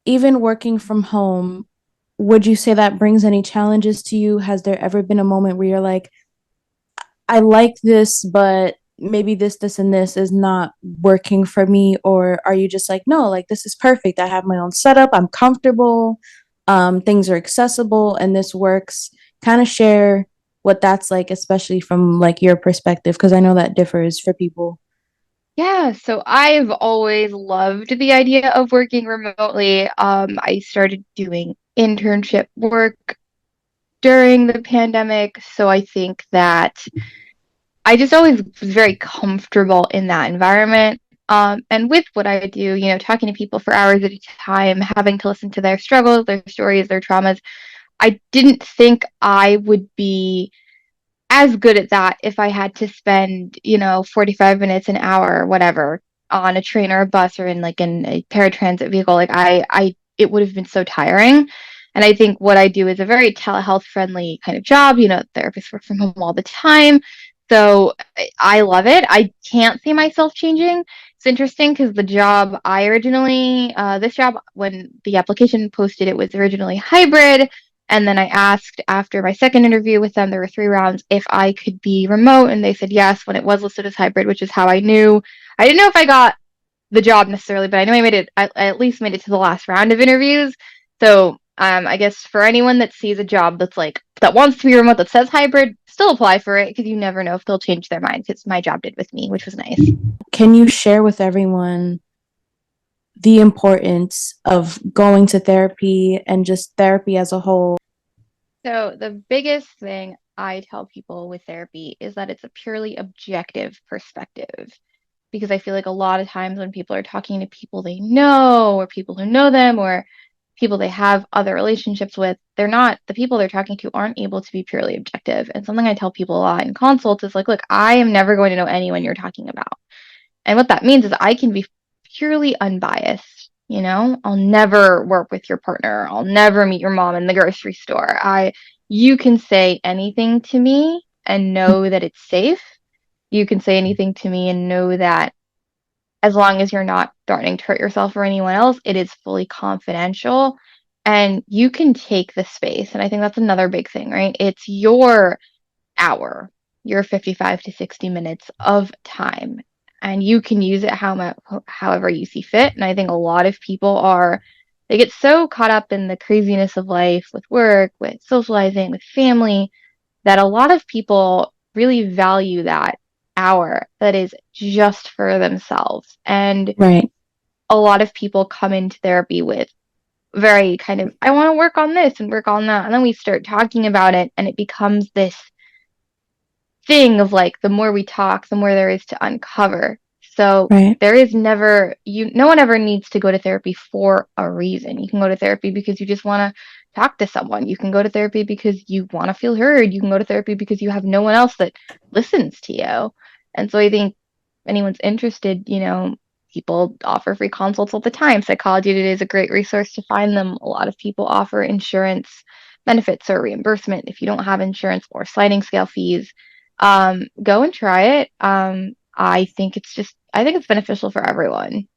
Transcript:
even working from home, would you say that brings any challenges to you? Has there ever been a moment where you're like, I like this, but maybe this, and this is not working for me? Or are you just like, no, like this is perfect. I have my own setup. I'm comfortable. Things are accessible and this works. Kind of share what that's like, especially from like your perspective, because I know that differs for people. Yeah, so I've always loved the idea of working remotely. I started doing internship work during the pandemic, so I think that I just always was very comfortable in that environment. And with what I do, talking to people for hours at a time, having to listen to their struggles, their stories, their traumas, I didn't think I would be as good at that if I had to spend, 45 minutes, an hour, whatever, on a train or a bus or in a paratransit vehicle. It would have been so tiring. And I think what I do is a very telehealth friendly kind of job. Therapists work from home all the time. So I love it. I can't see myself changing. It's interesting because this job, when the application posted, it was originally hybrid. And then I asked after my second interview with them, there were 3 rounds, if I could be remote. And they said yes when it was listed as hybrid, which is how I knew. I didn't know if I got the job necessarily, but I know I made it, I at least made it to the last round of interviews. So I guess for anyone that sees a job that wants to be remote that says hybrid, still apply for it because you never know if they'll change their mind because my job did with me, which was nice. Can you share with everyone the importance of going to therapy and just therapy as a whole? So the biggest thing I tell people with therapy is that it's a purely objective perspective. Because I feel like a lot of times when people are talking to people they know or people who know them or people they have other relationships with, they're not, the people they're talking to aren't able to be purely objective. And something I tell people a lot in consults is like, look, I am never going to know anyone you're talking about. And what that means is I can be purely unbiased. I'll never work with your partner. I'll never meet your mom in the grocery store. You can say anything to me and know that it's safe. You can say anything to me and know that as long as you're not threatening to hurt yourself or anyone else, it is fully confidential and you can take the space. And I think that's another big thing, right? It's your hour, your 55 to 60 minutes of time, and you can use it however you see fit. And I think a lot of people they get so caught up in the craziness of life with work, with socializing, with family, that a lot of people really value that hour that is just for themselves. And Right. a lot of people come into therapy with very kind of, I want to work on this and work on that. And then we start talking about it, and it becomes this thing of like, the more we talk, the more there is to uncover. So Right. there is never, no one ever needs to go to therapy for a reason. You can go to therapy because you just want to talk to someone. You can go to therapy because you want to feel heard. You can go to therapy because you have no one else that listens to you. And so I think if anyone's interested, people offer free consults all the time. Psychology Today is a great resource to find them. A lot of people offer insurance benefits or reimbursement if you don't have insurance or sliding scale fees. Go and try it. I think it's beneficial for everyone.